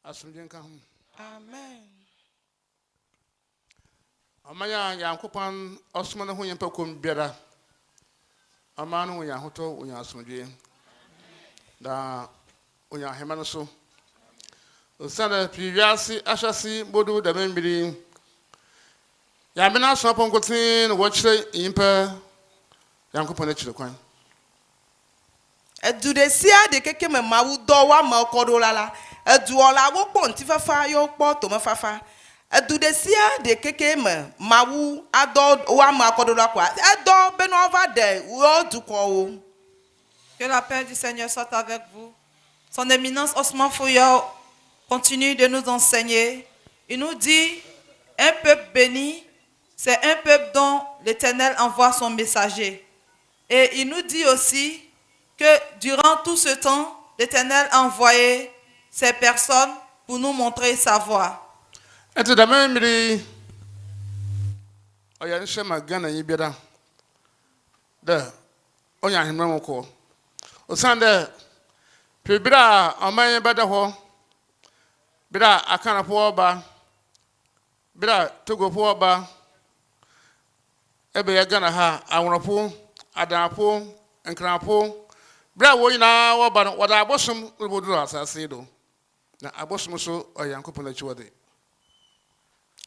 Asomdwee Ntonton Som. Amen. Amaya Yankopon osmana ho yempa kom biara. Amanu ya hoto onya asomdwee. Da onya hemano so. Osana priviasi ashasi bodu da membiri. Ya bena so ponkotin wo kire yempa Yankopon akire kwan. Edudesia de keke me mawu do wa ma kodolala. Eduola wo ponti fafa yo po to me fafa. Edudesia de keke me mawu ado wa ma kodola kwa. Edo beno over there wo du ko. Que la paix du Seigneur soit avec vous. Son éminence Osman Foyo continue de nous enseigner. Il nous dit, un peuple béni, c'est un peuple dont l'Éternel envoie son messager. Et il nous dit aussi que durant tout ce temps, l'Éternel a envoyé ces personnes pour nous montrer sa voie. Et de même, il y a un chemin gana yibira. De, on y a un même ko. Au sein de, puis bira, en main badaho, bira akana poaba, bira togo poaba, ebe ya gana ha, awunapo, adapo, enkrapo, bira wo ina wo ba no wada abosom rubodu asase do. Na abosom so Yankopon achiwode.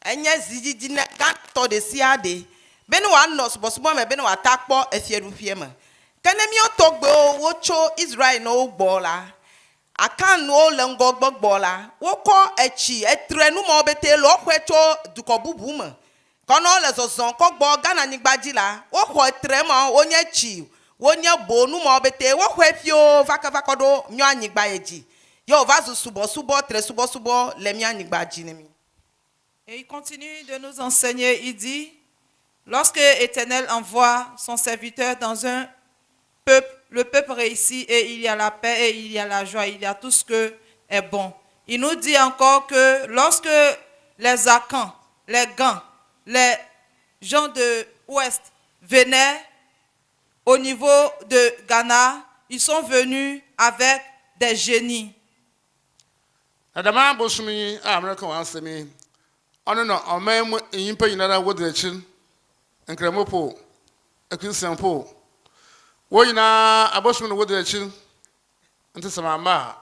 Enya zijiji na to de siade. Beno wa nos bosubo me beno wa takpo efieru fiema. Kanemi otogbe wo cho Israel no gbola. Akan no lengo gbogbola. Wo ko echi etrenu mo bete lo kwecho dukobubu mo. Kono le zozon ko gbo Ghana nigbajila. Wo ko etrema onye chi. Wonye bonu mo bete wo kwefio vakakodo myo anyigba eji. Yo vazu subo tre subo le myo anyigba jinemi. Et il continue de nous enseigner, il dit, lorsque l'Éternel envoie son serviteur dans un peuple, le peuple réussit et il y a la paix et il y a la joie, il y a tout ce que est bon. Il nous dit encore que lorsque les Akans, les Gans, les gens de l'Ouest venaient au niveau de Ghana, ils sont venus avec des génies. Adama bosumi America wansemi. Ono no omem yimpa yinara wodrechin enkremopo ekrisenpo wo yina abosom no wodrechin ntesama ma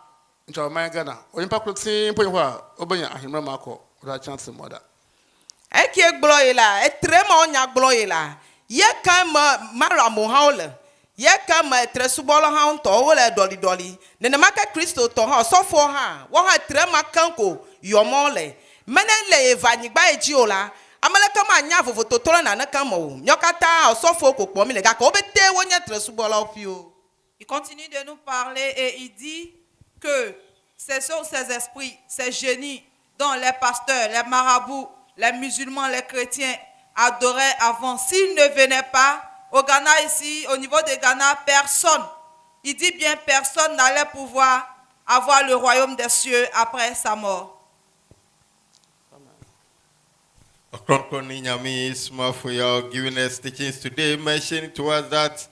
ncha oman Ghana oyimpa krotin po ywa obanya ahemra mako oda chance moda Eki gbloila etrema onya gbloila ye kan maramo haole ye kan ma etre subolo ha nto wole doli nene maka Kristo to ha sofo ha wo ha etrema kanko yomole menele evanyigba ejiola amaleka ma nya vovo totoro na naka mo nyokata osofo kokpo mi le ga ko bete wonye etre subolo fio. Il continue de nous parler et il dit que ce sont ces esprits, ces génies dont les pasteurs, les marabouts, les musulmans, les chrétiens adoraient avant. S'ils ne venaient pas au Ghana ici, au niveau de Ghana, personne, il dit bien personne n'allait pouvoir avoir le royaume des cieux après sa mort. For your giving us teachings today, mentioning to us that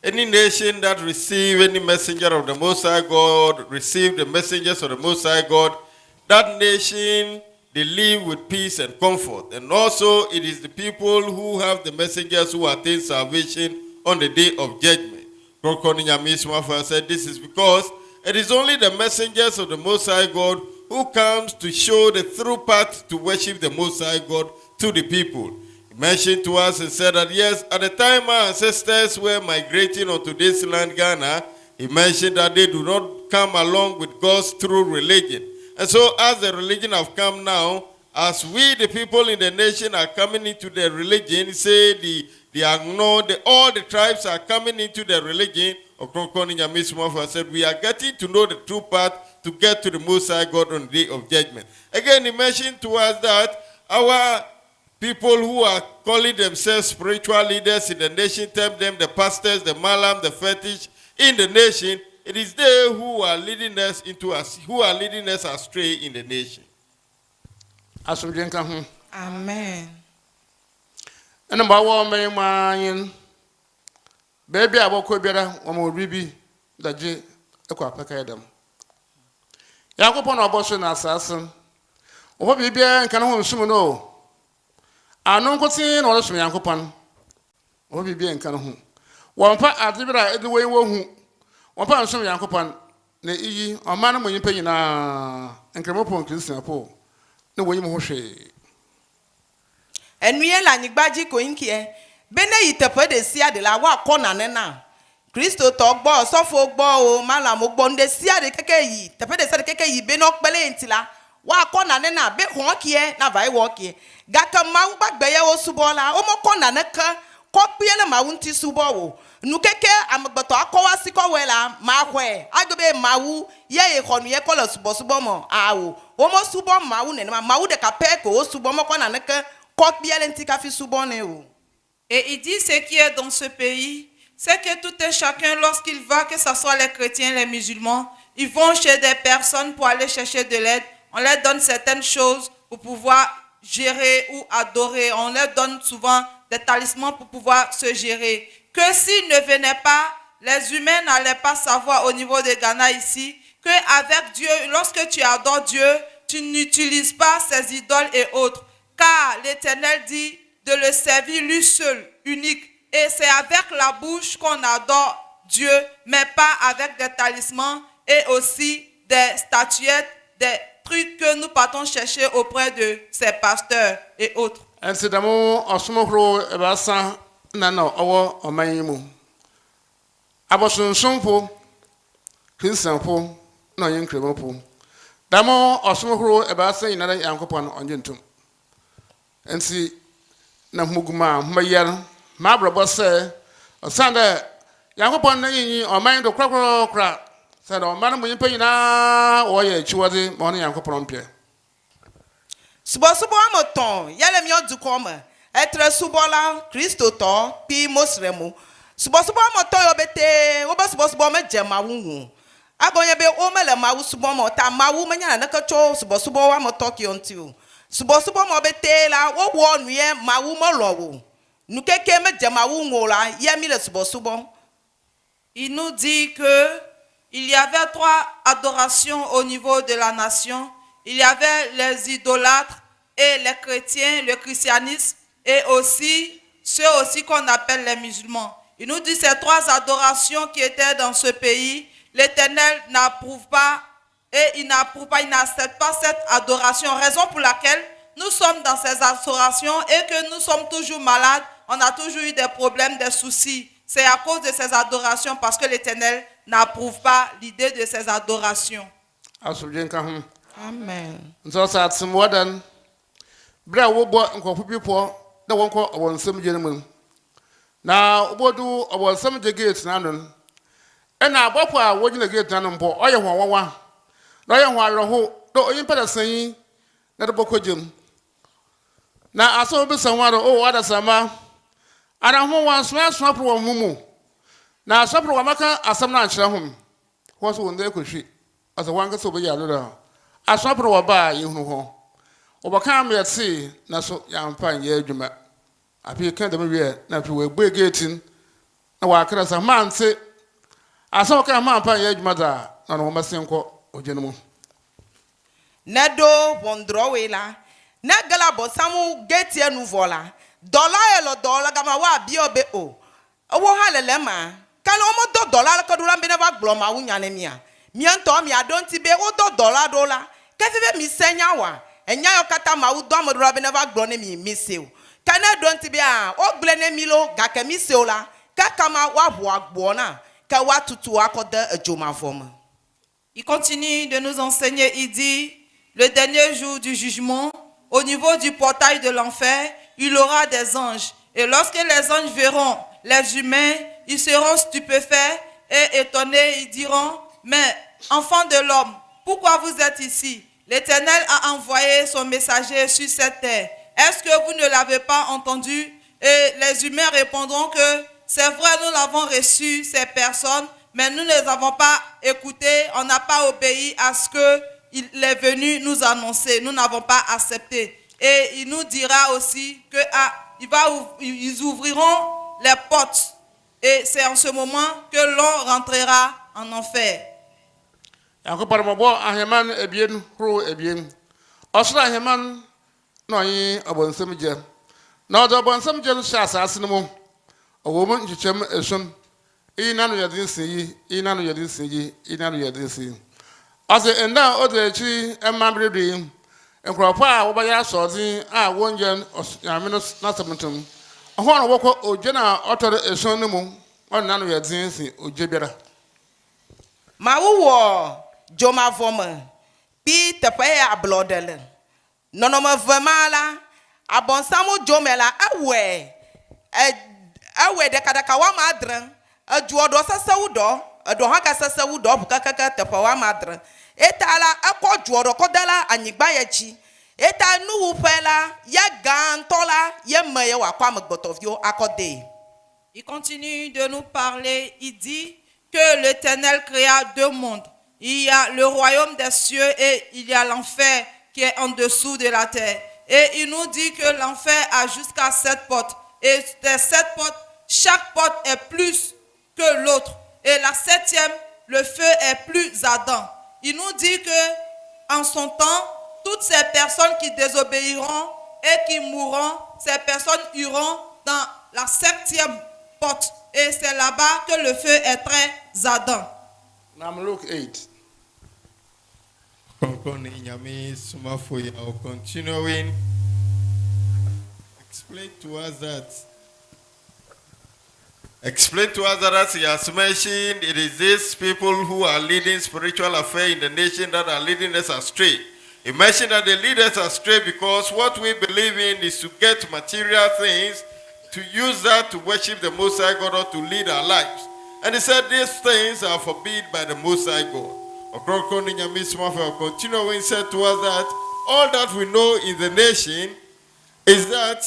any nation that receive any messenger of the Most High God, receive the messengers of the Most High God, that nation, they live with peace and comfort. And also, it is the people who have the messengers who attain salvation on the day of judgment. God said this is because it is only the messengers of the Most High God who comes to show the true path to worship the Most High God to the people. He mentioned to us and said that yes, at the time our ancestors were migrating onto this land, Ghana, he mentioned that they do not come along with God's true religion. And so as the religion have come now, as we, the people in the nation, are coming into the religion, say all the tribes are coming into the religion, said we are getting to know the true path to get to the Most High God on the day of judgment. Again, he mentioned to us that our people who are calling themselves spiritual leaders in the nation, term them the pastors, the malam, the fetish in the nation. It is they who are leading us astray in the nation. Asomdwee Ntonton Som. Amen. Ena ba wo man baby aboko biara wo mo bibi daje ekwa paka edam. Yakupon oboso na assassin. Obo bibia nka no nsum no. Anon kotin no sum Yakupon. Obo bibia nka no hu. Wonfa adibira ediwe wo hu. Wonfa nsum Yakupon na iyi omanu mo yimpa nyina nkremopon Christian po. Na woyim ho hwe. Enuye la nyigbaji ko inkie. Bene yitepe de sia de la wa kona nena. Kristo to gbo sofo gbo o malam gbo nde sia de keke yi. Tepe de sia de keke yi be no pele ntila. Wa kona nena be ho kie na vai wo kie. Gaka mawu bagbeye wo subola. O mo kona neka ko piele mawu nti subo wo. Nu keke amgboto akowa siko wela ma hwe. Agobe mawu ye honu ye ko lo subo mo awo. O mo subo mawu ne mawu de ka pe ko o subo mo kona neka ko piele nti ka fi subo ne o. Et il dit ce qui est dans ce pays, c'est que tout et chacun, lorsqu'il va, que ce soit les chrétiens, les musulmans, ils vont chez des personnes pour aller chercher de l'aide. On leur donne certaines choses pour pouvoir gérer ou adorer. On leur donne souvent des talismans pour pouvoir se gérer. Que s'ils ne venaient pas, les humains n'allaient pas savoir au niveau de Ghana ici, qu'avec Dieu, lorsque tu adores Dieu, tu n'utilises pas ces idoles et autres. Car l'Éternel dit de le servir lui seul, unique. Et c'est avec la bouche qu'on adore Dieu, mais pas avec des talismans et aussi des statuettes, des trucs que nous partons chercher auprès de ces pasteurs et autres. Ainsi d'amour, en ce moment, ebasa nana owo omayimu. Abosun sompo, Christian po, no yin kremo po. Damo en ce moment, ebasa inara yankopon onjentum. Ainsi na muguma mayar mabro se osanda Yankopon na yin oman do krakra se do man mo yimpa yina wo ye chiwode mo na Yankopon pie Subo amoton yele mi odukoma etre subola Kristo to pi mosremu subo amoton yo bete wo ba subo me jema wunwu abonye be o mele mawu subo mo ta mawu menya na kacho subo amoton ki onti o subo mo bete la wo wo nuye mawu mo lowo nu keke me jema wunwu la ye mi le subo. Il nous dit que il y avait 3 adorations au niveau de la nation. Il y avait les idolâtres et les chrétiens, le christianisme et aussi ceux aussi qu'on appelle les musulmans. Il nous dit ces 3 adorations qui étaient dans ce pays, l'Éternel n'approuve pas et il n'accepte pas cette adoration. Raison pour laquelle nous sommes dans ces adorations et que nous sommes toujours malades, on a toujours eu des problèmes, des soucis. C'est à cause de ces adorations parce que l'Éternel n'approuve pas l'idée de ces adorations. Amen. So sa timodan bra wo bo nkofu pipo na wonko awonsam jenemun na obodu awonsam je gate nanon ena abopo a wogina gate nanon bo oye hwanwa na oye hwanroho do oyimpa da sanyi na do bokojem na aso bi sanwaro o wada sama ana ho wan so pro mumu na sopro wa maka asam na ankyere hom ho so wonde kohwi asa wanka so be yalo da asopro wa ba yehunu ho obaka me yetse na so yampa ye adwuma afi kan da me wie na fi we gbe gatin na wa kra sa mante asa ka mampa ye adwuma da na no masenko ojenemu Nedo wondrowe la na gala bo samu gate ye nu vola $1 gama wa bi obe o owo halele ma kala omo $1 ka dura mbene ba gbloma wunya ne mia mianto mi adonti be o $1 kefibe mi senya wa enya yo kata ma u do amodura bene ba gblone mi miseu kana donti be a o gblene mi lo ga ke miseu la ka kama wa bo agbo na ka wa tutu akoda ejoma forme. Il continue de nous enseigner, il dit, le dernier jour du jugement, au niveau du portail de l'enfer, il aura des anges. Et lorsque les anges verront les humains, ils seront stupéfaits et étonnés. Ils diront, mais enfants de l'homme, pourquoi vous êtes ici? L'Éternel a envoyé son messager sur cette terre. Est-ce que vous ne l'avez pas entendu? Et les humains répondront que c'est vrai, nous l'avons reçu, ces personnes, mais nous ne les avons pas écoutés, on n'a pas obéi à ce qu'il est venu nous annoncer, nous n'avons pas accepté. Et il nous dira aussi que ils ouvriront les portes et c'est en ce moment que l'on rentrera en enfer. Yankopɔn mɔbɔ aheman ebien horo ebien. Ɔsoro aheman na ɔnye ɔbɔnsɛm gye. Na ɔde ɔbɔnsɛm gye no hyɛ asase no mu. Ɔwɔ mu nkyekyɛm eson. Iyi na no yɛ den si yi, iyi na no yɛ den si yi, iyi na no yɛ den si yi. Ɔsɛ nda ɔde akyi ɛma beredo yi. Nkurɔfo a wɔbɛyɛ asɔɔden a wɔnyɛ nyame no n'asɛm ntam. Ɔhɔ na wɔkɔ ogye na ɔtɔre eson no mu. Ɔnna no yɛ den si ogye biara. Ma wo Joma voma pi tepe ablodele nonoma vemala abonsamo jomela awe de kadaka wa madran ajuodo sasawudo do haka sasawudo bukaka tepe wa madran etala akọ juodo kodala anyigba yachi eta nu pela ya gantola ye meye wa kwa mgbotovio akode. Il continue de nous parler, il dit que l'Éternel créa deux mondes. Il y a le royaume des cieux et il y a l'enfer qui est en dessous de la terre. Et il nous dit que l'enfer a jusqu'à 7 portes. Et des 7 portes, chaque porte est plus que l'autre. Et la 7e, le feu est plus ardent. Il nous dit que en son temps, toutes ces personnes qui désobéiront et qui mourront, ces personnes iront dans la 7e porte. Et c'est là-bas que le feu est très ardent. Now Luke 8. Continuing, explain to us that as he has mentioned, it is these people who are leading spiritual affairs in the nation that are leading us astray. He mentioned that they lead us astray because what we believe in is to get material things, to use that to worship the Most High God or to lead our lives. And he said these things are forbidden by the Most High God. Continuing said to us that all that we know in the nation is that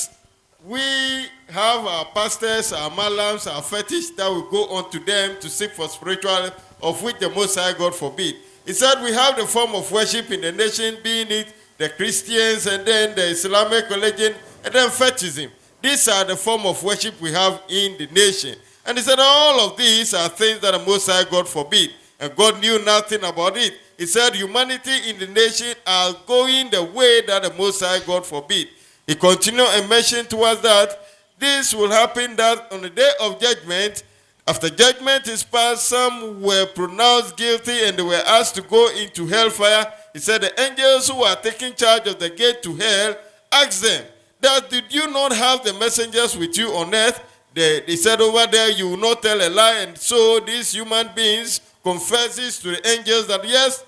we have our pastors, our malams, our fetish that we go unto them to seek for spiritual, of which the Most High God forbid. He said we have the form of worship in the nation, being it the Christians and then the Islamic religion and then fetishism. These are the form of worship we have in the nation. And he said all of these are things that the Most High God forbid. And God knew nothing about it. He said humanity in the nation are going the way that the Most High God forbid. He continued and mentioned to us that this will happen, that on the day of judgment, after judgment is passed, some were pronounced guilty and they were asked to go into hellfire. He said the angels who are taking charge of the gate to hell asked them, that did you not have the messengers with you on earth? They said over there, you will not tell a lie. And so these human beings confesses to the angels that yes,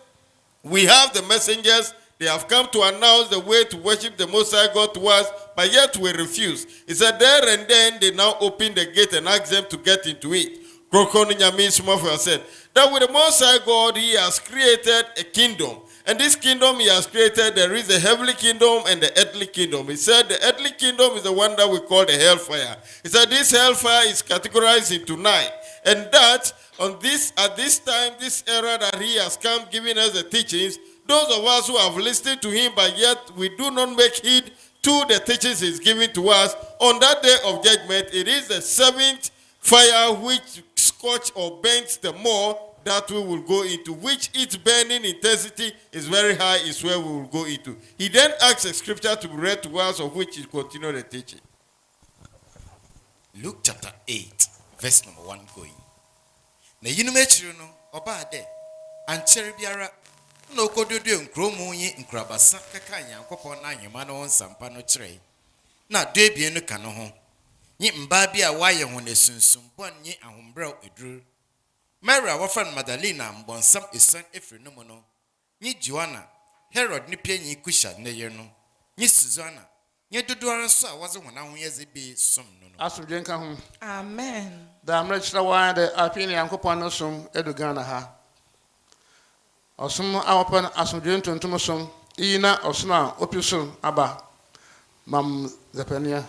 we have the messengers. They have come to announce the way to worship the Most High God to us, but yet we refuse. He said there and then they now open the gate and ask them to get into it. Said that with the Most High God, he has created a kingdom. And this kingdom he has created, there is a heavenly kingdom and the earthly kingdom. He said the earthly kingdom is the one that we call the hellfire. He said this hellfire is categorized into 9. And that at this time, this era that he has come giving us the teachings, those of us who have listened to him, but yet we do not make heed to the teachings he's giving to us, on that day of judgment, it is the 7th fire which scorch or burns the more that we will go into, which its burning intensity is very high, is where we will go into. He then asks a scripture to be read to us, of which he continued the teaching. Luke chapter 8, verse number 1 going. Na yinumechiru no oba de anchere biara na okododo nkromu yi nkrabasa kaka Nyankopon na ahema no nsampa no kire na do ebien no ka no ho nyi mba bi a waye ho na sunsum bon nyi ahombrɛ eduru Mary a wafan Magdalena mbonsam esan efiri no mo no nyi Joanna Herod ni pianyi kusha ne ye no nyi Susanna nyi dodoara so a waze ho na ho ye zebe som no Asomdwee nka ho. Amen. Da mrechira wa de apini Yankopɔn no som edu Ghana ha. Osom awopan Asomdwee Ntonton Som ina osona opiso aba. Mam Zepania.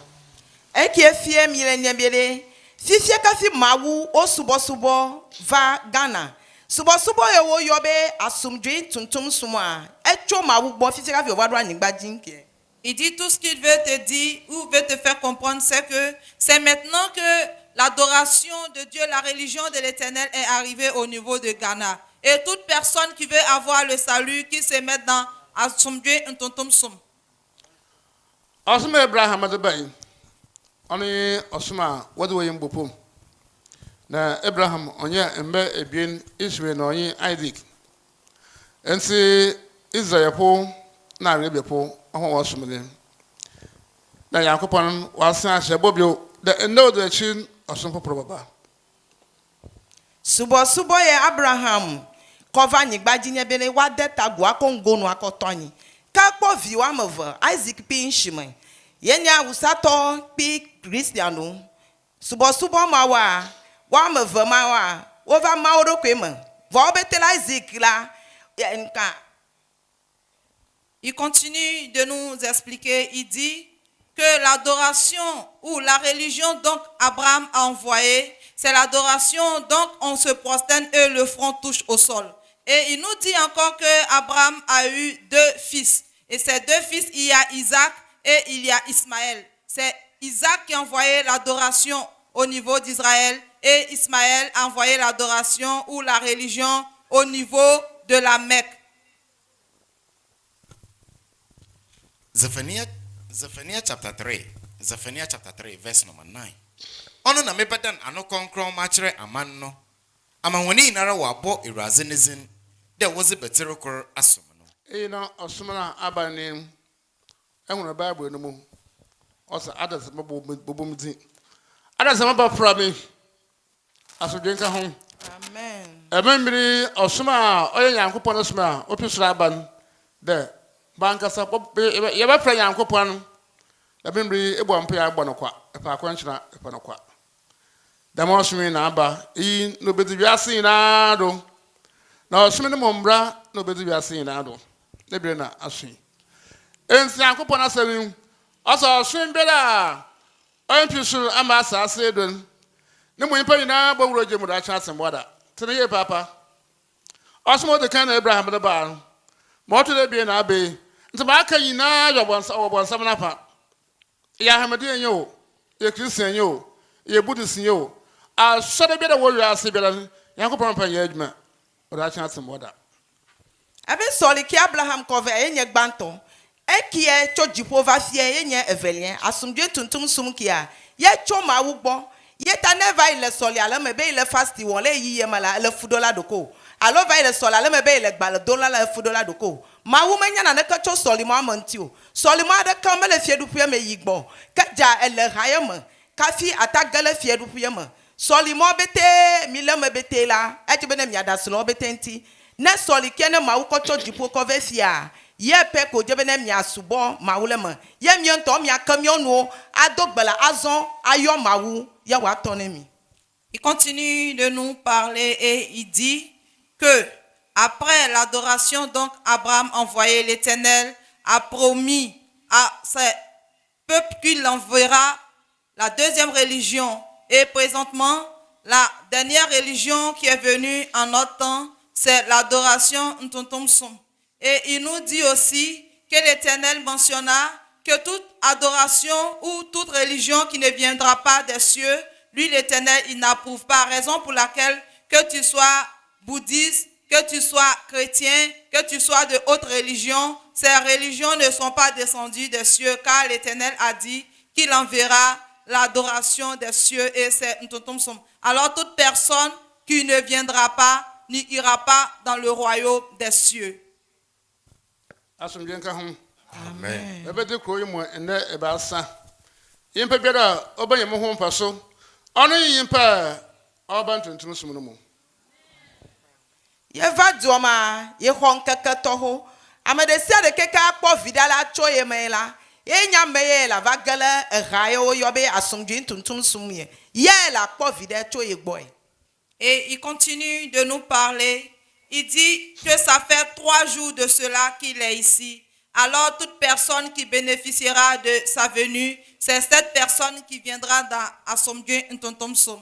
Eki fie milenya bele. Fifie kafi mawu osubo va Ghana. Subo yewo yobe Asomdwee Ntonton Som a. Echo mawu bo fifie kafi owadwa nyigba jinke. Il dit tout ce qu'il veut te dire ou veut te faire comprendre, c'est que c'est maintenant que l'adoration de Dieu, la religion de l'Éternel est arrivée au niveau de Ghana. Et toute personne qui veut avoir le salut, qui se met dans Asomdwee Ntonton Som. Osuma Abraham Adebay. Oni Osuma wadu yim bopom. Na Abraham onya embe ebien Ishmael na onye Isaac. Ensi Israel po na Arabia po ahụ Osumele. Na Yakopon wasan shebobio the know the chin Osumpo probaba. Subo ye Abraham cover nyigbaji nye bene wa deta gwa kongo no akotoni. Ka kpo vi wa move Isaac pi nshime. Yenya usato pi Christiano. Subo ma wa move ma wa over ma oro kwema. Va obetela Isaac la nka. Il continue de nous expliquer, il dit que l'adoration ou la religion donc Abraham a envoyé, c'est l'adoration donc on se prosterne et le front touche au sol. Et il nous dit encore que Abraham a eu 2 fils. Et ces 2 fils, il y a Isaac et il y a Ismaël. C'est Isaac qui a envoyé l'adoration au niveau d'Israël et Ismaël a envoyé l'adoration ou la religion au niveau de la Mecque. Zephaniah chapter 3, verse number 9. Ono na mebadan ano konkron machere aman no. Ama woni nara wabo irazenizin. There was a better kor asom no. Na Osuma abane ehunu Bible no mu. Osa others bobom din. Others maba from Asomdwee nka ho. Amen. Ememiri Osuma oye Yankopon Osuma opisura aban de banka sa ye ba fra Yankopon ememiri ebo ampa ya agbo no kwa epa akwanchina epa no kwa. Dama Osuma na aba yi no bedi wiase na do. Na Osuma ne mombra no bedi wiase na do. Lebre na asun. Ensi Yankopon asawim osa Osuma bela oyempisu ama asase don. Ne mo impa nyina bo wuro gye mu da cha asembwada. Tene ye papa. Osmo de kan Abraham de ba. Mo to de bi na be. Nti ba ka nyina yobonsam na pa. Ya hamade enyo, ye Christian enyo, ye Buddhist enyo. A so de bi da wo wiase bi la. Yankopon pa ye adwuma. O da cha asembwada. Abe soli ki Abraham cover enye gbanton. Ekie cho jipova fie enye evelien Asomdwee Ntonton Som kia. Ye cho ma wugbo. Yeta never ile soli ale mebe ile fasti won le yiye mala le $2 doko. Alo va ile soli ale mebe ile gba le $1 le $2 doko. Ma wu menya na ne ka cho soli mo amanti o. Soli mo ade kan mele fie dupuye me yigbo. Ka ja ele hayem. Ka fi atagale fie dupuye me. Soli mo bete mi le me bete la. E ti bene mi adaso no bete nti. Ne soli kene ma wu ko cho jipo ko ve fia. Ye pe ko je bene mi asubo ma wu le me. Ye mi onto mi akamion no adogbala azon ayo ma wu. Il continue de nous parler et il dit que après l'adoration, donc Abraham envoyé l'Éternel, a promis à ses peuples qu'il enverra la 2e religion. Et présentement, la dernière religion qui est venue en notre temps, c'est l'adoration Ntonton Som. Et il nous dit aussi que l'Éternel mentionna que toute adoration ou toute religion qui ne viendra pas des cieux, lui l'Éternel, il n'approuve pas. Raison pour laquelle que tu sois bouddhiste, que tu sois chrétien, que tu sois de haute religion, ces religions ne sont pas descendues des cieux, car l'Éternel a dit qu'il enverra l'adoration des cieux et c'est Ntonton Som. Alors toute personne qui ne viendra pas, n'ira pas dans le royaume des cieux. Amen. Ebede ko yimo ene ebasa. Yimpa biara obanye mo ho mpaso. Ono yimpa oba Ntonton Som no mu. Ye va duoma ye hon keke toho. Amede sia de keke akpo vidala cho ye mela. Ye nya meye la va gele raye o yobe Asomdwee Ntonton Som ye. Ye la akpo vidala cho ye boy. Et il continue de nous parler. Il dit que ça fait 3 jours de cela qu'il est ici. Alors toute personne qui bénéficiera de sa venue, c'est cette personne qui viendra dans Asomdwee Ntonton Som.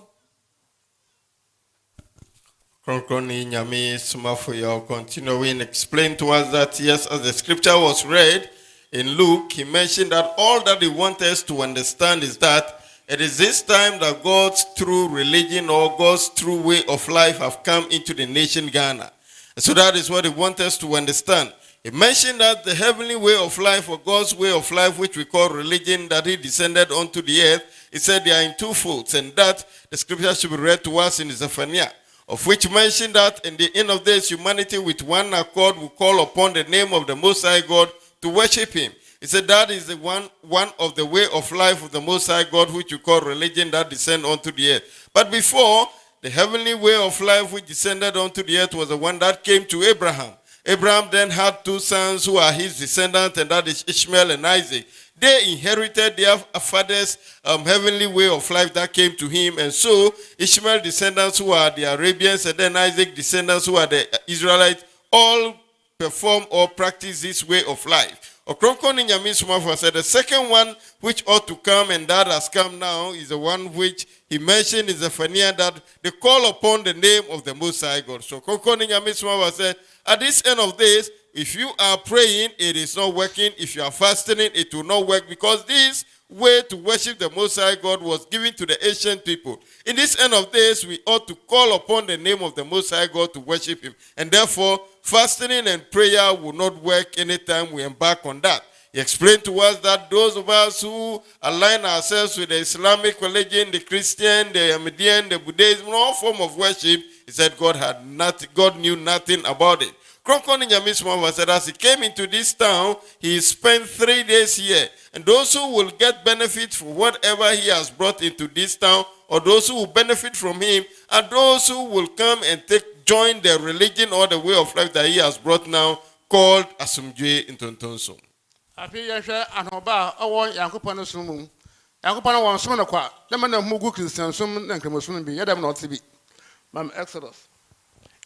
Kronkoni Nyami Sumafuyo continuing explain to us that yes, as the scripture was read in Luke, he mentioned that all that he wants us to understand is that it is this time that God's true religion or God's true way of life have come into the nation Ghana. So that is what he wants us to understand. He mentioned that the heavenly way of life, or God's way of life, which we call religion, that he descended onto the earth, he said they are in two folds, and that the scripture should be read to us in Zephaniah, of which mentioned that in the end of days, humanity with one accord will call upon the name of the Most High God to worship him. He said that is the one of the way of life of the Most High God, which you call religion, that descend onto the earth. But before, the heavenly way of life which descended onto the earth was the one that came to Abraham. Abraham then had two sons who are his descendants, and that is Ishmael and Isaac. They inherited their father's heavenly way of life that came to him. And so Ishmael descendants, who are the Arabians, and then Isaac descendants, who are the Israelites, all perform or practice this way of life. Said the second one which ought to come, and that has come now, is the one which he mentioned in Zephaniah, that they call upon the name of the Most High God. So said, at this end of days, if you are praying, it is not working. If you are fasting, it will not work, because this way to worship the Most High God was given to the ancient people. In this end of days, we ought to call upon the name of the Most High God to worship him. And therefore, fasting and prayer will not work anytime we embark on that. He explained to us that those of us who align ourselves with the Islamic religion, the Christian, the Ahmadiyyan, the Buddhism, all form of worship, he said God knew nothing about it. Said as he came into this town, he spent 3 days here. And those who will get benefit from whatever he has brought into this town, or those who will benefit from him, are those who will come and join the religion or the way of life that he has brought now, called Asomdwee Ntonton Som. Afi yehwe anoba owo Yankopon sumu. Yankopon won som na kwa. Le man na mugu Christian som na nkremosun bi. Yedam na otibi. Mam Exodus.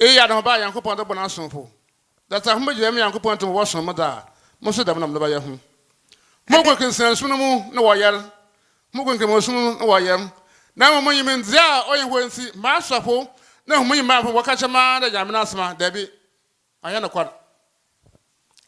Ya anoba Yankopon do bona somfo. That a humble Yankopon to wash some da. Mo so dam na mba ya hu. Mugu Christian som mu na woyar. Mugu nkremosun na woyar. Na mo yim nzia oyin hwensi ma sofo na humu yim ma waka chama da jamina asma da bi. Aya na kwa.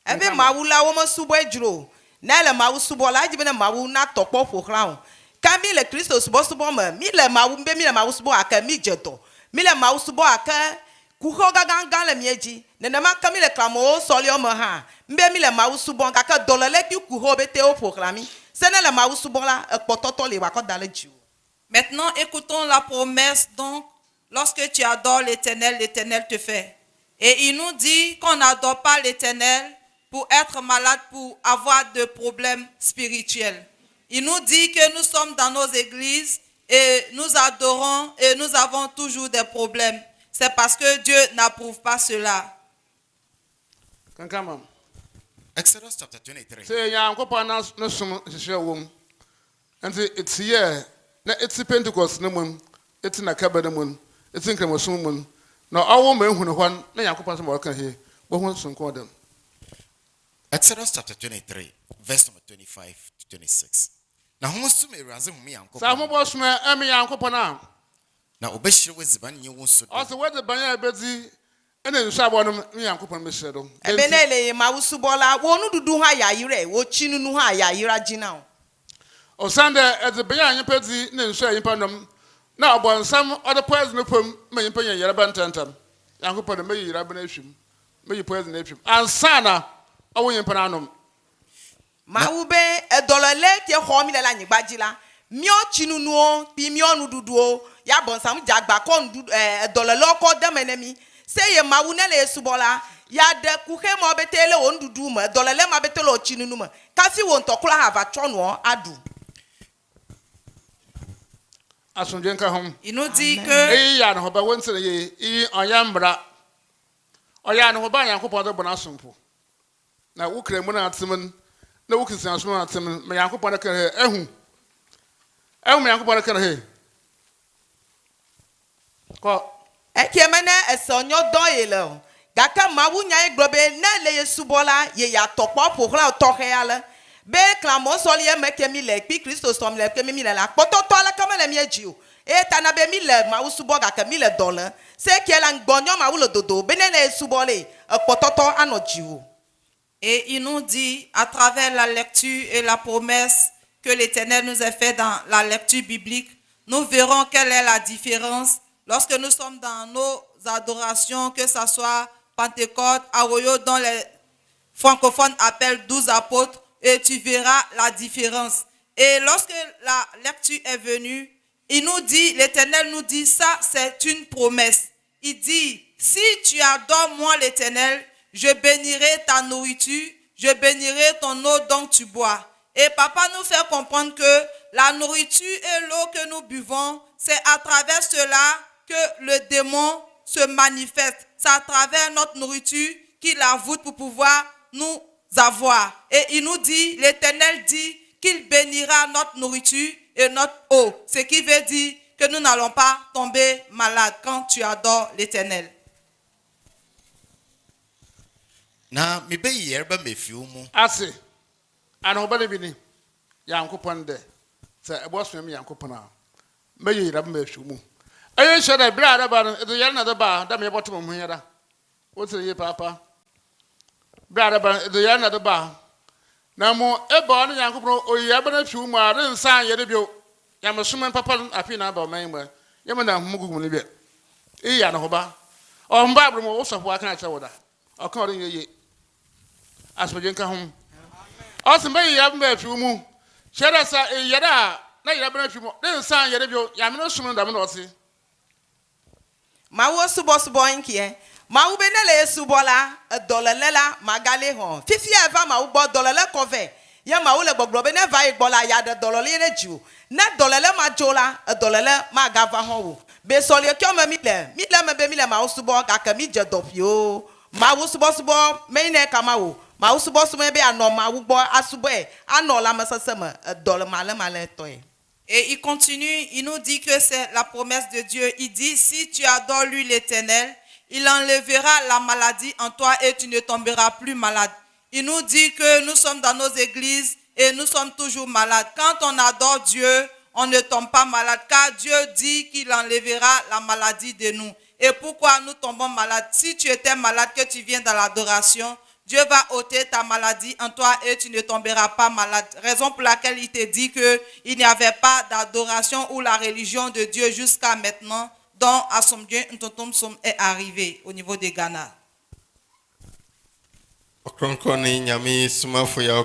Ebe mawula wo mo subo ejuro na le mawu subo la jibe na mawu na topo fo crown ka mi le Kristo subo ma mi le mawu mbe mi le mawu subo aka mi jeto mi le mawu subo aka kuho gaga le mieji ne ma ka mi le klamo soli o ma ha mbe mi le mawu subo aka dolele ki kuho bete o proclami se na le mawu subo la pototo le wa ko dale ju. Maintenant, écoutons la promesse. Donc, lorsque tu adores l'Éternel, l'Éternel te fait. Et il nous dit qu'on n'adore pas l'Éternel pour être malade, pour avoir des problèmes spirituels. Il nous dit que nous sommes dans nos églises et nous adorons et nous avons toujours des problèmes. C'est parce que Dieu n'approuve pas cela. Exodus chapter 23. Say Yankopon no som hye wom. Enti it's here. Na it's Pentecost no mun. It's na kaba no mun. It's nkremosun mun. Na awo ma ehunu hwan na Yankopon so work here. Bo hu so nko dem. Exodus chapter 23, verse number 25 to 26. Na homusum eraze hu me Yankopon. Sa mo sum emi Yankopon a. Na obeshire weziban nye wonso. Also we the banya ebezi ene nsu abo no me Yankopon me shire do. Ebe na ele mawu subo la wo nu dudu ha ya yire wo chinu nu ha ya yira gina o. O sande eze banya anyepezi ne nsu anyimpa nom na obonsam other poison no pom me nyimpa yen yere bantantam. Yankopon me yira bana hwim. Me yi poison na hwim. Ansana awo nyimpa na nom. Maube edolele tie ho mi la nyigbajila mio chinu nuo pi mio nu duduo ya bonsam jagba kon edolele ko demenemi seye mawu ne le subola ya de kuhe mo betele on dudu ma edolele ma betele o chinu nu ma kasi won tokula ha va chono adu. Asomdwee nka hom. Il nous dit que Ya no ba wonsere ye oyambra. Oya no ba Yankopon do bona sompo. Na wukremu na atemen na wukinsan so na atemen me Yankopon ka ehu me Yankopon ka he ko Ekemene esonyo doyele gaka mawu nya iglobe na le yesubola ye ya topo pokla toke ala be klamo soli e mekemi le pi Kristo som le kemi mi la pototo ala kamele mi ejiu e tana be mi le mawu subo gaka mi le dola se kiela ngbonyo mawu lo dodo be ne le subole pototo anojiu. et il nous dit à travers la lecture et la promesse que l'Éternel nous a fait dans la lecture biblique, nous verrons quelle est la différence lorsque nous sommes dans nos adorations, que ce soit Pentecôte, à Royo, dont les francophones appellent 12 apôtres, et tu verras la différence. Et lorsque la lecture est venue, il nous dit, l'Éternel nous dit, ça c'est une promesse. Il dit, si tu adores moi l'Éternel, je bénirai ta nourriture, je bénirai ton eau dont tu bois. Et papa nous fait comprendre que la nourriture et l'eau que nous buvons, c'est à travers cela que le démon se manifeste. C'est à travers notre nourriture qu'il a voulu pour pouvoir nous avoir. Et il nous dit, l'Éternel dit qu'il bénira notre nourriture et notre eau. Ce qui veut dire que nous n'allons pas tomber malades quand tu adores l'Éternel. Na mi be yerba me fiumu. Ase. Ano bale bini. Yankopon de. Se eboso me yankopon a. Me yira me fiumu. Ayo shede bra da ba do yar na da ba da me boto mo yara. Wo tire ye papa. Bra da ba do yar na da ba. Na mo ebo no yankopon oyi ba na fiumu a ren san ye de bio. Ya me sumen papa afi na ba man mo. Ye me na mugu mu ni bi. Ya na ho ba. O mba bro mo wo so ho aka na che wo da. O kan ro ye. Asomdwee nka ho. Awesome be ya mba afi mu. Sheda sa yeda na yeda bana afi mu. Den san yeda bio ya me no sum ndam na ose. Ma wo subo inkie. Ma wo be na le subola dolelela magale ho. Fifi eva ma wo bo dolele kove. Ya ma wo le gbogbo be na va igbola ya de dolele re ju. Na dolele ma jola dolele ma gava ho wo. Be sole kyo me mi le me be mi le ma wo subo ka ka mi je dopio. Ma wo subo me ne kama wo. Ma wo subo be anoma wo bo asubo e anola masasema dole male toy. Et il continue, il nous dit que c'est la promesse de Dieu. Il dit, si tu adores lui l'Éternel, il enlèvera la maladie en toi et tu ne tomberas plus malade. Il nous dit que nous sommes dans nos églises et nous sommes toujours malades. Quand on adore Dieu, on ne tombe pas malade car Dieu dit qu'il enlèvera la maladie de nous. Et pourquoi nous tombons malades? Si tu étais malade, que tu viens dans l'adoration, Dieu va ôter ta maladie en toi et tu ne tomberas pas malade. Raison pour laquelle il te dit qu'il n'y avait pas d'adoration ou la religion de Dieu jusqu'à maintenant, dont Asomdwee Ntonton Som est arrivé au niveau de Ghana.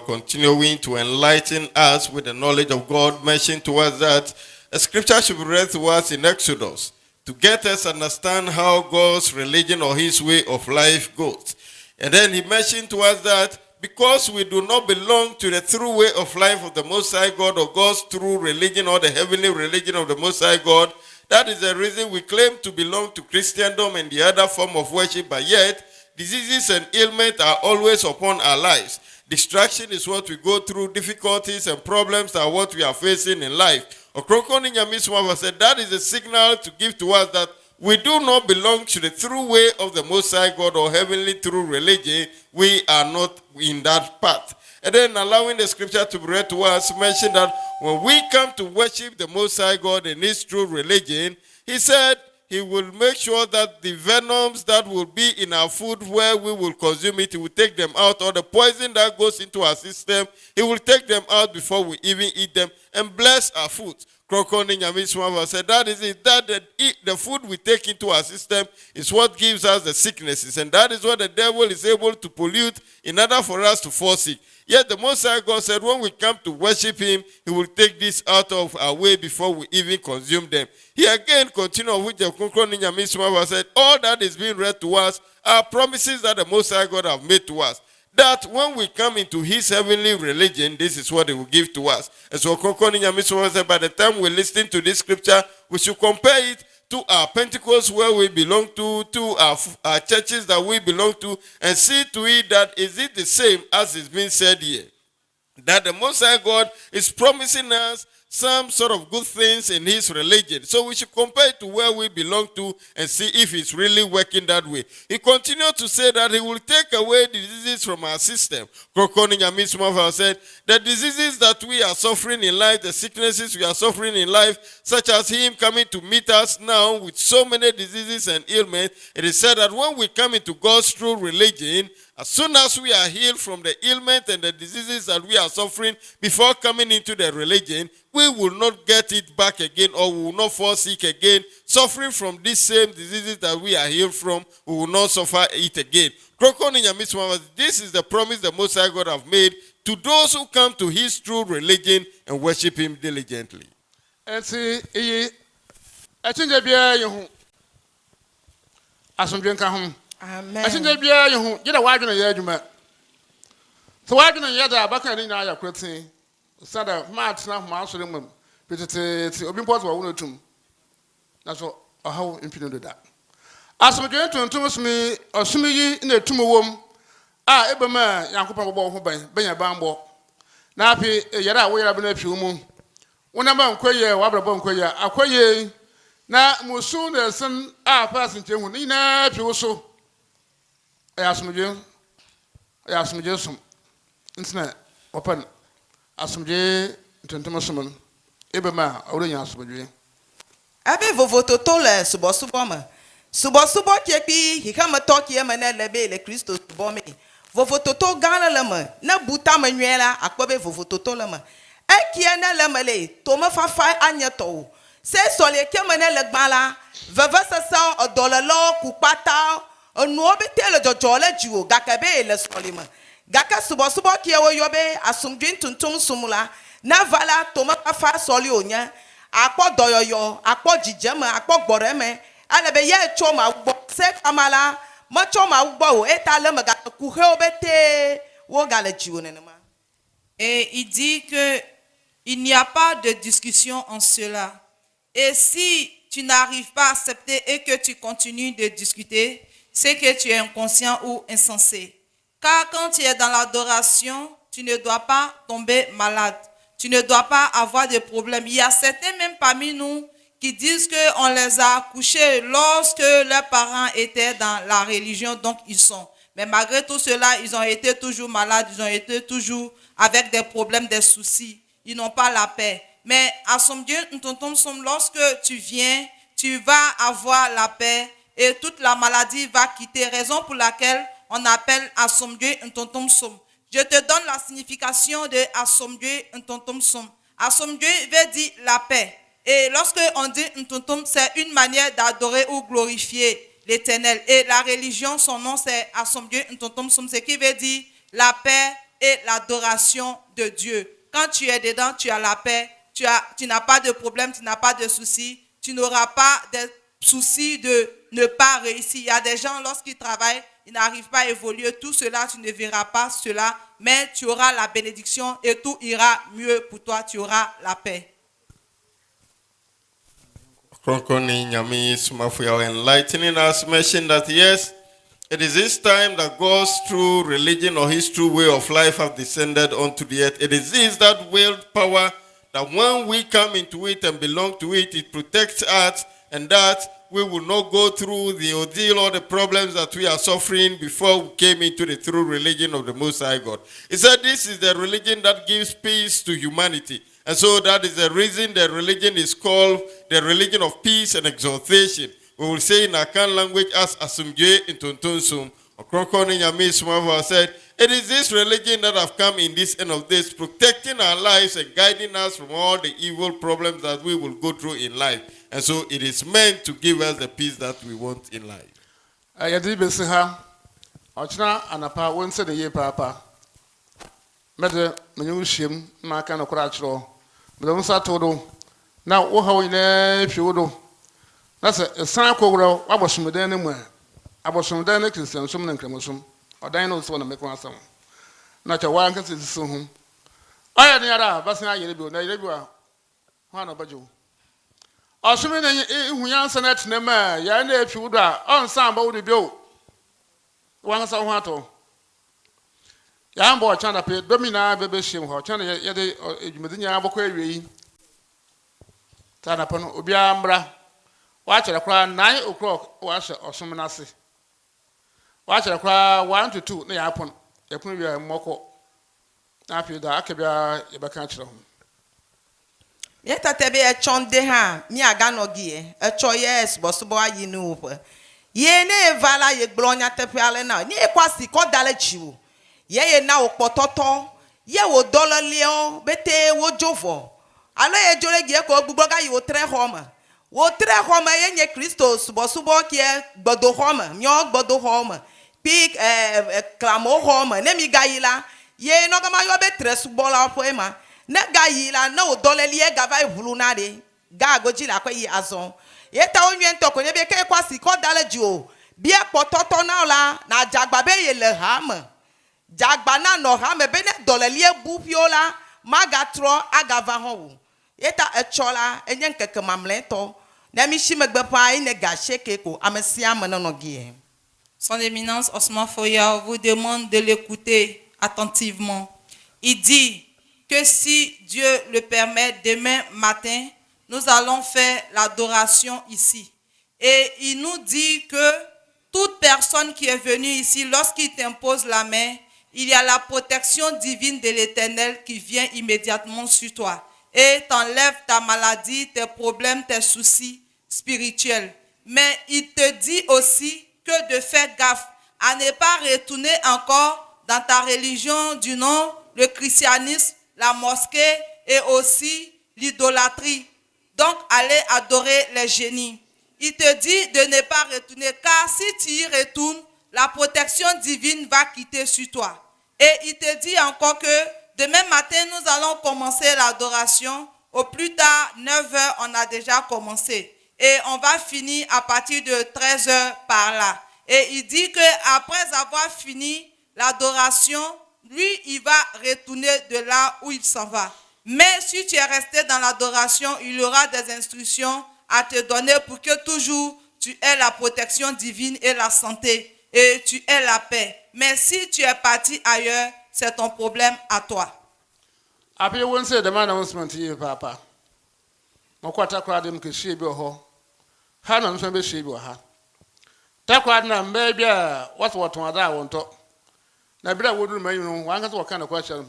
Continuing to enlighten us with the knowledge of God, mentioned to us that a scripture should be read to us in Exodus to get us understand how God's religion or his way of life goes. And then he mentioned to us that because we do not belong to the true way of life of the Most High God or God's true religion or the heavenly religion of the Most High God, that is the reason we claim to belong to Christendom and the other form of worship, but yet diseases and ailments are always upon our lives. Distraction is what we go through. Difficulties and problems are what we are facing in life. Okronkoni Nyamiswa said that is a signal to give to us that we do not belong to the true way of the Most High God or heavenly true religion. We are not in that path. And then allowing the scripture to be read to us, mentioned that when we come to worship the Most High God in his true religion, he said he will make sure that the venoms that will be in our food where we will consume it, he will take them out, or the poison that goes into our system, he will take them out before we even eat them and bless our food. Krokoni Nyamiswa said that is it, that the food we take into our system is what gives us the sicknesses, and that is what the devil is able to pollute in order for us to fall sick. Yet the Most High God said when we come to worship him, he will take this out of our way before we even consume them. He again continued with the Krokoni Nyamiswa said all that is being read to us are promises that the Most High God have made to us. That when we come into his heavenly religion, this is what he will give to us. And so by the time we listen to this scripture, we should compare it to our Pentecost where we belong to our churches that we belong to, and see to it that is it the same as it's been said here. That the Most High God is promising us some sort of good things in his religion. So we should compare it to where we belong to and see if it's really working that way. He continued to say that he will take away the diseases from our system. Krokoni Nyamiswa said, the diseases that we are suffering in life, the sicknesses we are suffering in life, such as him coming to meet us now with so many diseases and ailments, it is said that when we come into God's true religion, As soon as we are healed from the ailment and the diseases that we are suffering before coming into the religion, we will not get it back again, or we will not fall sick again. Suffering from these same diseases that we are healed from, we will not suffer it again. This is the promise the Most High God have made to those who come to his true religion and worship him diligently. Amen. I think they be you get a wide in a year. So why didn't you have back in our cretin? Said a match now, Master Rimum, but it's open pot or one or two. That's all how infinite that. Asomdwee Ntonton Som or Sumi in the tomb womb. Ah, Ebema, Yankopa Bob, Benya Bambo. Nappy, a yada way up in a few moon. One among Quayer, Wabra Bonquayer, a Quayer. Now, Musun, the son, passing to Nina, if you so. Asomdwee Som. Internet open. Asomdwee Ntonton Som. Ebema, Odin Asomdwee. Abe vovoto tole subo subo kepi hikama toki emene lebe le Kristo subo me. Vovoto to gana lema na buta manuela akpobe vovoto to lema. Ekie na lema le toma fafa anyeto. Se sole kemene le gbala veve sasa odolelo kupata onuobe tele jojole jiwo gakabe le solima. Gaka subo kiewo yobe Asomdwee Ntonton Som la na vala toma fafa soli onya. Akpo doyoyo, akpo jijema, akpo gboreme, alebe ye choma ugbo, se kamala, mo choma ugbo, etale me gata kuhe obete, wo gale jiwo nenema. Et il dit que il n'y a pas de discussion en cela. Et si tu n'arrives pas à accepter et que tu continues de discuter, c'est que tu es inconscient ou insensé. Car quand tu es dans l'adoration, tu ne dois pas tomber malade. Tu ne dois pas avoir de problème. Il y a certains même parmi nous qui disent qu'on les a accouchés lorsque leurs parents étaient dans la religion, donc ils sont. Mais malgré tout cela, ils ont été toujours malades, ils ont été toujours avec des problèmes, des soucis. Ils n'ont pas la paix. Mais Asomdwee Ntonton Som, lorsque tu viens, tu vas avoir la paix et toute la maladie va quitter. Raison pour laquelle on appelle Asomdwee Ntonton Som. Je te donne la signification de Asomdwee Ntonton Som. Asomdwee veut dire la paix. Et lorsque on dit Ntonton, c'est une manière d'adorer ou glorifier l'Éternel. Et la religion, son nom c'est Asomdwee Ntonton Som, ce qui veut dire la paix et l'adoration de Dieu. Quand tu es dedans, tu as la paix, tu n'as pas de problème, tu n'as pas de soucis, tu n'auras pas de soucis de ne pas réussir. Il y a des gens, lorsqu'ils travaillent, ils n'arrivent pas à évoluer. Tout cela, tu ne verras pas cela, mais tu auras la bénédiction et tout ira mieux pour toi. Tu auras la paix. Enlightening us, mention that yes, it is this time that God's true religion or his true way of life have descended onto the earth. It is this that world power that when we come into it and belong to it, it protects us, and that we will not go through the ordeal or the problems that we are suffering before we came into the true religion of the Most High God. He said this is the religion that gives peace to humanity. And so that is the reason the religion is called the religion of peace and exaltation. We will say in Akan language as Asomdwee Ntonton Som. Said, it is this religion that have come in this end of this, protecting our lives and guiding us from all the evil problems that we will go through in life. And so it is meant to give us the peace that we want in life. Anapa won't say the year papa. Mother, Manushim, Markan or Crachro. But don't start to now, oh, how in a few. That's a sanko, I was from the anywhere. I was from the next and some and cremosum, or dinos want to make one song. Not a one can see the soon. I had the other, but now you do, one of you. Assuming who answer that name, Yan, if you would on some body bill. One Sawato. Young boy, China paid Domina, baby, shim, or China, Medina Aboquari. Turn upon Ubiambra. Watch a cry 9 o'clock, watch or some nasi. Watch a cry 1 to 2, near upon a premier moko. After the Akabia, Yabakachro. Yet a tebe a chon de ha, Niaganogi, a choyes, Bosboa, you know. Ye ne vala ye glonya tepe ale na. Ni e kwa si ko dale chiwo. Ye na o pototo. Ye wo dolo leo bete wo jovo. Ale ye jole gie ko gbugbo ga yo tre home. Wo tre home ye nye Christo subo kie gbodo home. Myo gbodo home. Pik klamo home. Ne mi ga yila. Ye no gama yo be tre subo la poema. Ne ga yila na o dole lie ga va hulu na de. Ga goji la ko yi azon. Ye ta onye ntoko ne be ke kwa si ko dale jio. Bia pototo na la na jagba be ye le hame. Jagba na no hame be ne dole lie bupiola magatro agava ho. Yeta echola enyen keke mamleto na mi shimegbe pa ine gasheke ko amesia menono gie. Son Éminence Osman Foya vous demande de l'écouter attentivement. Il dit que si Dieu le permet, demain matin, nous allons faire l'adoration ici. Et il nous dit que toute personne qui est venue ici, lorsqu'il t'impose la main, il y a la protection divine de l'Éternel qui vient immédiatement sur toi et t'enlève ta maladie, tes problèmes, tes soucis spirituels. Mais il te dit aussi que de faire gaffe à ne pas retourner encore dans ta religion du nom, le christianisme, la mosquée et aussi l'idolâtrie. Donc, aller adorer les génies. Il te dit de ne pas retourner, car si tu y retournes, la protection divine va quitter sur toi. Et il te dit encore que demain matin, nous allons commencer l'adoration. Au plus tard, 9h, on a déjà commencé. Et on va finir à partir de 13h par là. Et il dit qu'après avoir fini l'adoration, lui, il va retourner de là où il s'en va. Mais si tu es resté dans l'adoration, il y aura des instructions à te donner pour que toujours tu aies la protection divine et la santé. Et tu aies la paix. Mais si tu es parti ailleurs, c'est ton problème à toi. Après, on sait de announcement papa. Mon quoi ta croix de me que she be ho. Hana no be she be ha. Ta croix na maybe what on that want to. Na bra wodu ma yunu wan ka so kind of question.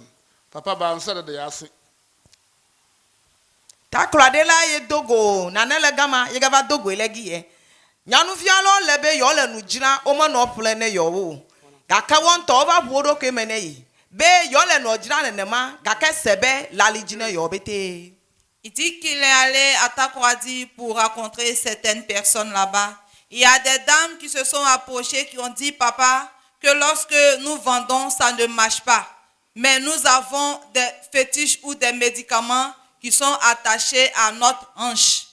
Papa ba answer the yasi. Ta croix de la ye dogo na ne le gama ye gava dogo elegi ye. Nyanu fialo lebe yo le nu jira o mo no plene yo wo. Gaka won to over bodo ke mene yi. Be yo le no jira ne ma gaka sebe lali jina yo bete. Il dit qu'il est allé à Takoradi pour rencontrer certaines personnes là-bas. Il y a des dames qui se sont approchées qui ont dit, papa, que lorsque nous vendons, ça ne marche pas. Mais nous avons des fétiches ou des médicaments qui sont attachés à notre hanche.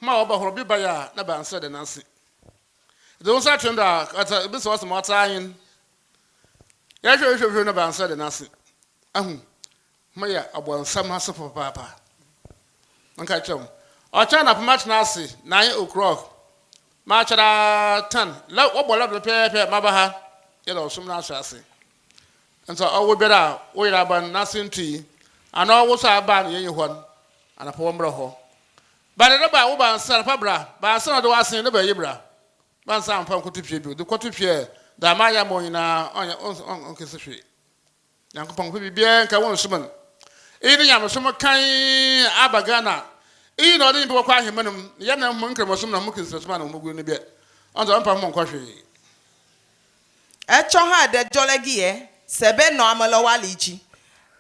Ma oba horobi baya na ba ansa de nansi de won sa twenda ata bi so wasmo atayin ya hwe na ba ansa de nansi ahu maya abonsam haso papa nka chem o cha na pmatch na ase 9:00 ma chara 10 la obola pepe maba ha ye do sum na ase nso owo bera wo ira ban nasin tui ana wo sa ba na ye hon ana po mbra ho but the ba wo ban sa pabra ba sa na do asen ne ba yibra ban sa ampa kotupie bi do kotupie da ma ya mo nyina on kese hwe yankopon ko bibia nka won suman e ni nyam sum kan abagana e no de bi kwa ahemanum ya na mo nkremo sum na mo kese sum na mo gu ne bi on do ampa mo nkwa hwe E cho ha de jolegi e sebe no amalo walichi.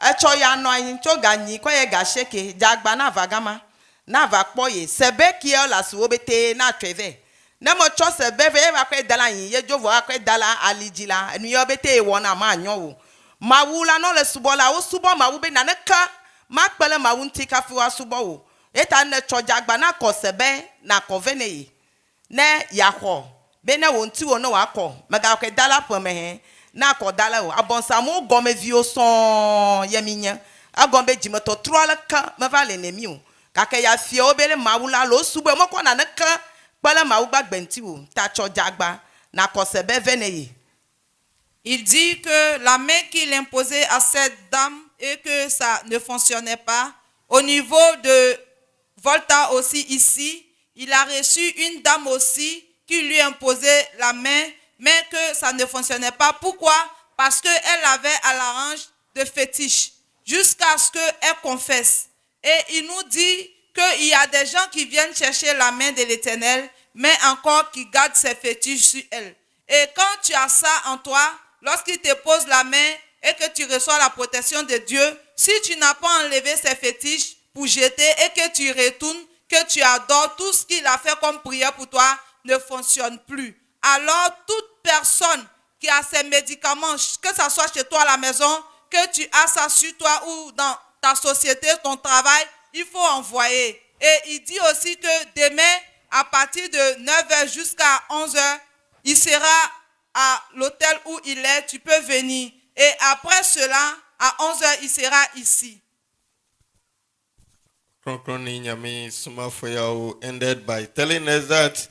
E cho ya no yin cho ganyi ko ye ga sheke jagba na vagama. Na va kpoye sebe ki e la su obete na tweve na mo cho sebe ve va kwe dala yin ye jovo akwe dala alijila enu yo bete e wona ma anyo wo ma wula no le subola wo subo ma wo be na neka ma pele ma wunti ka fi wa subo wo eta ne cho jagba na ko sebe na ko vene ne ya ho be na wonti wo no wa ko mega kwe dala po me he na ko dala wo abonsa mo gome vio son yeminya agombe jimoto trola ka me va le nemi o kake ya fie obele mawula lo sugbe mo ko na neka pele mawugba gbenti wo ta cho jagba na ko sebe veneye. Il dit que la main qu'il imposait à cette dame et que ça ne fonctionnait pas. Au niveau de Volta aussi ici, il a reçu une dame aussi qui lui imposait la main, mais que ça ne fonctionnait pas. Pourquoi? Parce qu'elle avait à la hanche de fétiche jusqu'à ce qu'elle confesse. Et il nous dit qu'il y a des gens qui viennent chercher la main de l'Éternel, mais encore qui garde ses fétiches sur elle. Et quand tu as ça en toi, lorsqu'il te pose la main et que tu reçois la protection de Dieu, si tu n'as pas enlevé ses fétiches pour jeter et que tu retournes, que tu adores, tout ce qu'il a fait comme prière pour toi ne fonctionne plus. Alors, toute personne qui a ses médicaments, que ce soit chez toi à la maison, que tu as ça sur toi ou dans ta société, ton travail, il faut envoyer. Et il dit aussi que demain, à partir de 9h jusqu'à 11h, il sera à l'hôtel où il est, tu peux venir. Et après cela, à 11h, il sera ici. Kronkron Nyame Sumafoyao ended by telling us that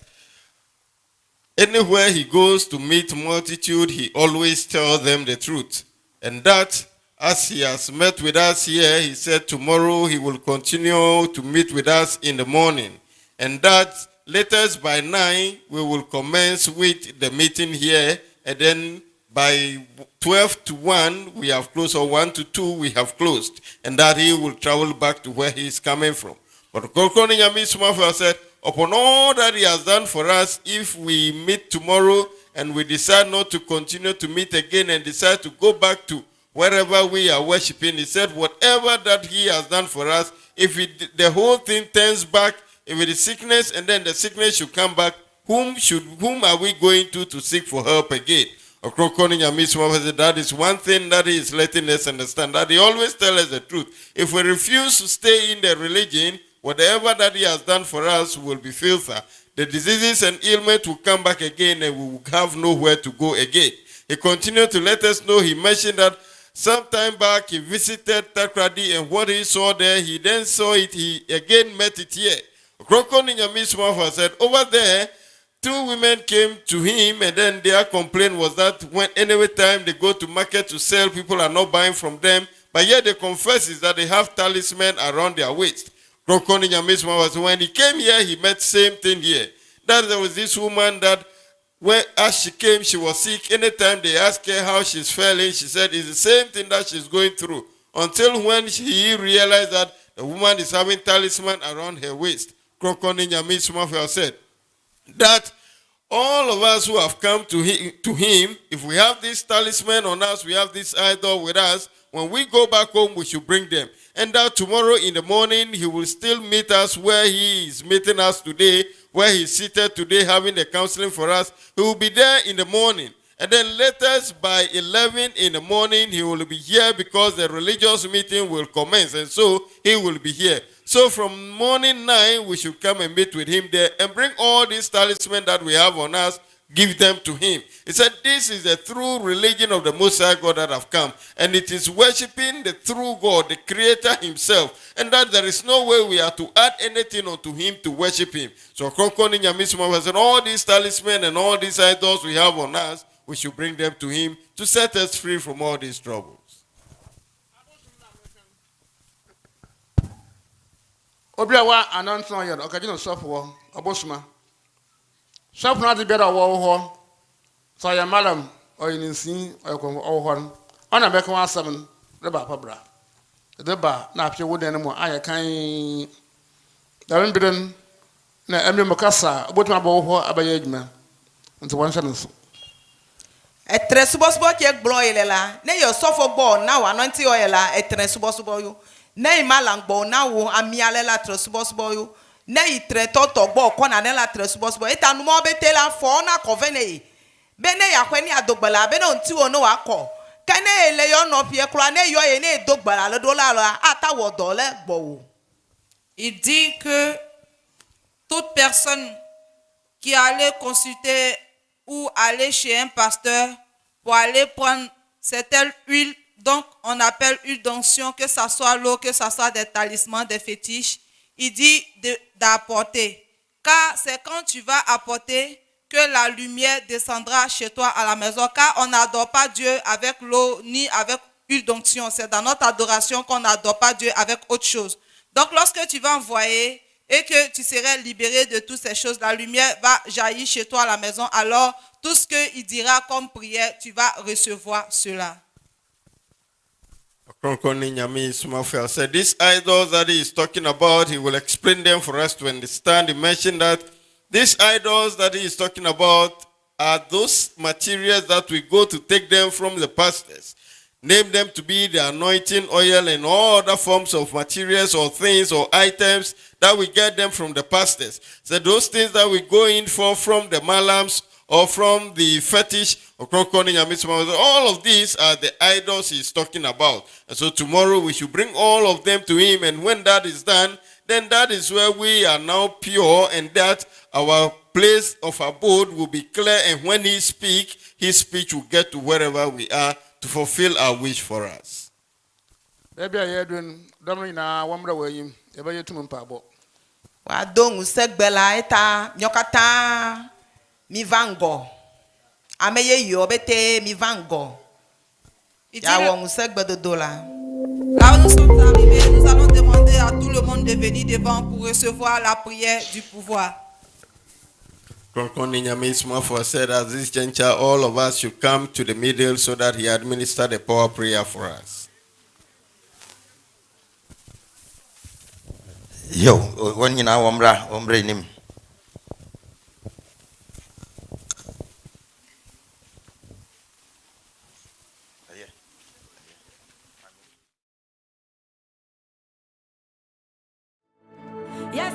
anywhere he goes to meet multitude, he always tells them the truth. And that, as he has met with us here, he said tomorrow he will continue to meet with us in the morning. And that latest by 9, we will commence with the meeting here. And then by 12 to 1, we have closed, or 1 to 2, we have closed. And that he will travel back to where he is coming from. But Kronkron Nyame Sumafoyao said, upon all that he has done for us, if we meet tomorrow and we decide not to continue to meet again and decide to go back to wherever we are worshiping, he said, whatever that he has done for us, if the whole thing turns back, if it is sickness and then the sickness should come back, whom are we going to seek for help again? That is one thing that he is letting us understand, that he always tells us the truth. If we refuse to stay in the religion, whatever that he has done for us will be filthy. The diseases and ailments will come back again and we will have nowhere to go again. He continued to let us know, he mentioned that sometime back he visited Takrady, and what he saw there, he then saw it, he again met it here. Kronkron Nyame Sumafoyao said, over there, 2 women came to him, and then their complaint was that when any time they go to market to sell, people are not buying from them. But yet they confess is that they have talisman around their waist. Kronkron Nyame Sumafoyao said, when he came here, he met same thing here. That there was this woman that as she came, she was sick. Anytime they asked her how she's feeling, she said it's the same thing that she's going through. Until when he realized that the woman is having talisman around her waist. Kronkron Nyame Sumafoyao said that all of us who have come to him, if we have this talisman on us, we have this idol with us, when we go back home, we should bring them. And that tomorrow in the morning, he will still meet us where he is meeting us today, where he's seated today having the counseling for us. He will be there in the morning. And then later by 11 in the morning, he will be here because the religious meeting will commence. And so he will be here. So from morning 9, we should come and meet with him there and bring all these talismans that we have on us, give them to him. He said, this is the true religion of the Most High God that have come. And it is worshiping the true God, the Creator himself. And that there is no way we are to add anything unto him to worship him. So Kronkron Nyame Sumafoyao said, all these talismans and all these idols we have on us, we should bring them to him to set us free from all these troubles. Obiawa ananton yɛ ɔkagye sɔfo ɔbosoma sɔfo na de biara ɔwɔ hɔ sɛ ɔyɛ malam ɔyɛ ninsin ɔyɛ kɔn ɔwɔ hɔ no ɔna bɛka wɔn asɛm no de ba apabra de ba na apɛ wo dan no mu ayɛ kan dɛm biren na ɛmɛ mu kasa ɔbotuma bɔ hɔ abɛyɛ adwuma nti wɔn hyɛ no so etre subosubo ke gblɔ ile la ne yɔ sɔfo gbɔ na wa nɔnti yɔ yɛ la etre subosubo yo ne imala gbɔ na wo amiale la tre subosubo yo ne itre tɔtɔ gbɔ kɔna ne la tre subosubo eta numɔ be te la fɔ na kɔfɛ ne ye be ne yakɔ ne adogbala be ne nti wo no wa kɔ ke ne le yɔ nɔfie kura ne yɔ ye ne dogbala le do la ata wɔ dɔ le gbɔ wo. Il dit que toute personne qui allait consulter ou aller chez un pasteur pour aller prendre cette huile, donc on appelle huile d'onction, que ce soit l'eau, que ce soit des talismans, des fétiches, il dit d'apporter. Car c'est quand tu vas apporter que la lumière descendra chez toi à la maison, car on n'adore pas Dieu avec l'eau ni avec huile d'onction. C'est dans notre adoration qu'on n'adore pas Dieu avec autre chose. Donc lorsque tu vas envoyer et que tu serais libéré de toutes ces choses, la lumière va jaillir chez toi à la maison, alors tout ce qu'il dira comme prière, tu vas recevoir cela. Kronkron Nyame Sumafoyao said, these idols that he is talking about, he will explain them for us to understand. He mentioned that These idols that he is talking about are those materials that we go to take them from the pastors. Name them to be the anointing oil and all other forms of materials or things or items that we get them from the pastors. So those things that we go in for from the malams or from the fetish or all of these are the idols he's talking about. And so tomorrow we should bring all of them to him, and when that is done, then that is where we are now pure, and that our place of abode will be clear, and when he speaks, his speech will get to wherever we are to fulfill our wish for us. Wa dongu segbela eta nyokata mi vango. Ameye yo bete mi vango. Il dit, Ya wongu segbe dodola. là où nous sommes arrivés, nous allons demander à tout le monde de venir devant pour recevoir la prière du pouvoir. For said at this juncture, all of us should come to the middle so that he administer the power prayer for us. Yo, when you know ombre nim. Yes,